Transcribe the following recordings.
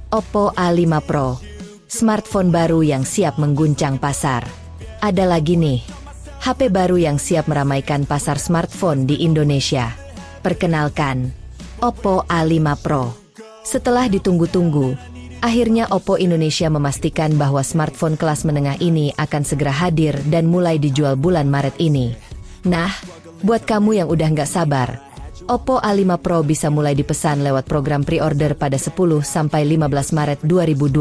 Oppo A5 Pro, smartphone baru yang siap mengguncang pasar. Ada lagi nih, HP baru yang siap meramaikan pasar smartphone di Indonesia. Perkenalkan, Oppo A5 Pro. Setelah ditunggu-tunggu, akhirnya Oppo Indonesia memastikan bahwa smartphone kelas menengah ini akan segera hadir dan mulai dijual bulan Maret ini. Nah, buat kamu yang udah nggak sabar, Oppo A5 Pro bisa mulai dipesan lewat program pre-order pada 10-15 Maret 2025.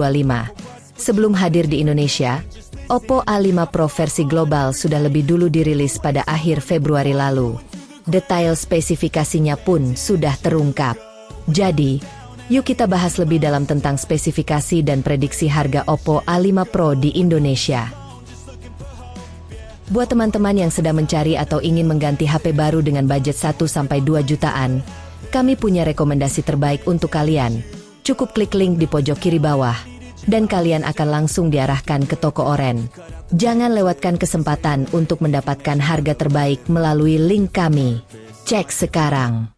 Sebelum hadir di Indonesia, Oppo A5 Pro versi global sudah lebih dulu dirilis pada akhir Februari lalu. Detail spesifikasinya pun sudah terungkap. Jadi, yuk kita bahas lebih dalam tentang spesifikasi dan prediksi harga Oppo A5 Pro di Indonesia. Buat teman-teman yang sedang mencari atau ingin mengganti HP baru dengan budget 1-2 jutaan, kami punya rekomendasi terbaik untuk kalian. Cukup klik link di pojok kiri bawah, dan kalian akan langsung diarahkan ke toko oren. Jangan lewatkan kesempatan untuk mendapatkan harga terbaik melalui link kami. Cek sekarang.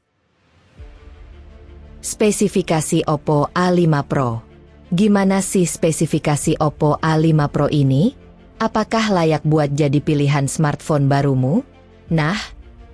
Spesifikasi Oppo A5 Pro. Gimana sih spesifikasi Oppo A5 Pro ini? Apakah layak buat jadi pilihan smartphone barumu? Nah,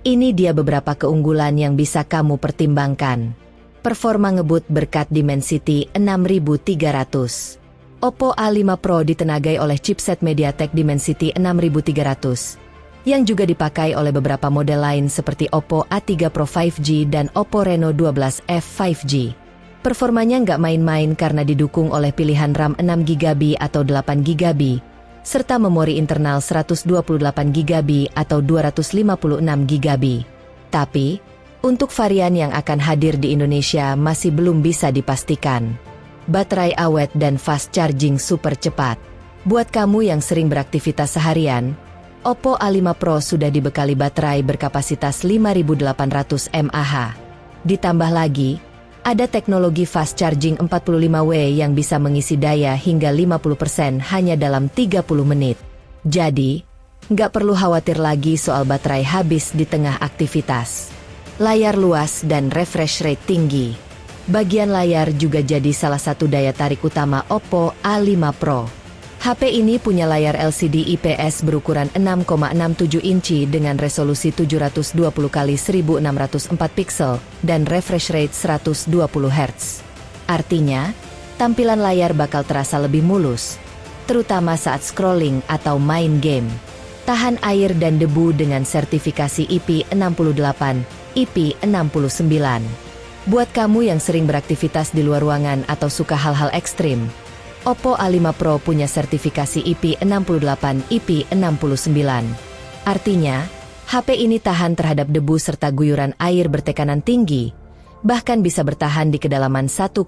ini dia beberapa keunggulan yang bisa kamu pertimbangkan. Performa ngebut berkat Dimensity 6300. Oppo A5 Pro ditenagai oleh chipset MediaTek Dimensity 6300, yang juga dipakai oleh beberapa model lain seperti Oppo A3 Pro 5G dan Oppo Reno 12F 5G. Performanya nggak main-main karena didukung oleh pilihan RAM 6GB atau 8GB, serta memori internal 128GB atau 256GB. Tapi, untuk varian yang akan hadir di Indonesia masih belum bisa dipastikan. Baterai awet dan fast charging super cepat. Buat kamu yang sering beraktivitas seharian, Oppo A5 Pro sudah dibekali baterai berkapasitas 5800 mAh. Ditambah lagi, ada teknologi fast charging 45W yang bisa mengisi daya hingga 50% hanya dalam 30 menit. Jadi, nggak perlu khawatir lagi soal baterai habis di tengah aktivitas. Layar luas dan refresh rate tinggi. Bagian layar juga jadi salah satu daya tarik utama Oppo A5 Pro. HP ini punya layar LCD IPS berukuran 6,67 inci dengan resolusi 720x1604 pixel dan refresh rate 120 Hz. Artinya, tampilan layar bakal terasa lebih mulus, terutama saat scrolling atau main game. Tahan air dan debu dengan sertifikasi IP68, IP69. Buat kamu yang sering beraktivitas di luar ruangan atau suka hal-hal ekstrim, Oppo A5 Pro punya sertifikasi IP68, IP69. Artinya, HP ini tahan terhadap debu serta guyuran air bertekanan tinggi, bahkan bisa bertahan di kedalaman 1,5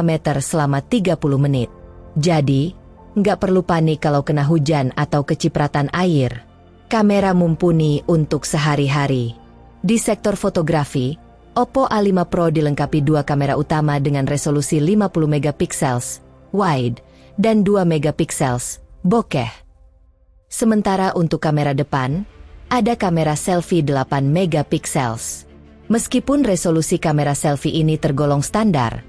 meter selama 30 menit. Jadi, nggak perlu panik kalau kena hujan atau kecipratan air. Kamera mumpuni untuk sehari-hari. Di sektor fotografi, Oppo A5 Pro dilengkapi dua kamera utama dengan resolusi 50 megapiksels wide, dan 2 megapiksels, bokeh. Sementara untuk kamera depan, ada kamera selfie 8 megapiksels. Meskipun resolusi kamera selfie ini tergolong standar,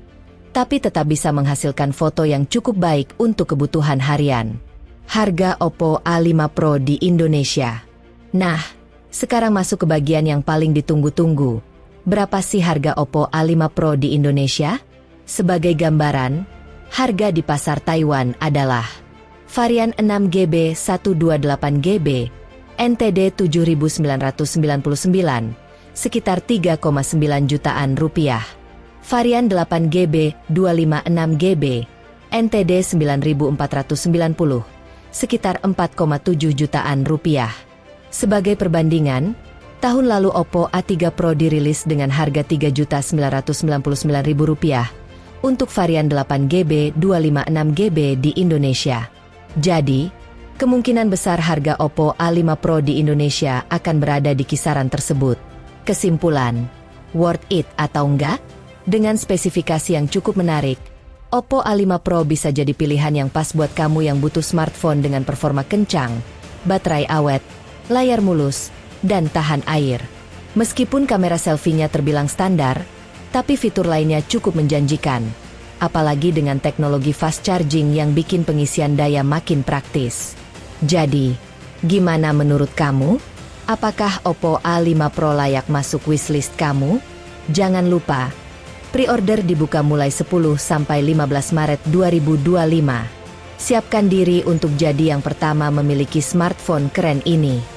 tapi tetap bisa menghasilkan foto yang cukup baik untuk kebutuhan harian. Harga Oppo A5 Pro di Indonesia. Nah, sekarang masuk ke bagian yang paling ditunggu-tunggu. Berapa sih harga Oppo A5 Pro di Indonesia? Sebagai gambaran, harga di pasar Taiwan adalah varian 6GB 128GB, NTD 7.999, sekitar 3,9 jutaan rupiah. Varian 8GB 256GB, NTD 9.490, sekitar 4,7 jutaan rupiah. Sebagai perbandingan, tahun lalu Oppo A3 Pro dirilis dengan harga Rp3.999.000 untuk varian 8GB 256GB di Indonesia. Jadi, kemungkinan besar harga Oppo A5 Pro di Indonesia akan berada di kisaran tersebut. Kesimpulan, worth it atau enggak? Dengan spesifikasi yang cukup menarik, Oppo A5 Pro bisa jadi pilihan yang pas buat kamu yang butuh smartphone dengan performa kencang, baterai awet, layar mulus, dan tahan air. Meskipun kamera selfie-nya terbilang standar, tapi fitur lainnya cukup menjanjikan. apalagi dengan teknologi fast charging yang bikin pengisian daya makin praktis. Jadi, gimana menurut kamu? Apakah Oppo A5 Pro layak masuk wishlist kamu? Jangan lupa, pre-order dibuka mulai 10 sampai 15 Maret 2025. Siapkan diri untuk jadi yang pertama memiliki smartphone keren ini.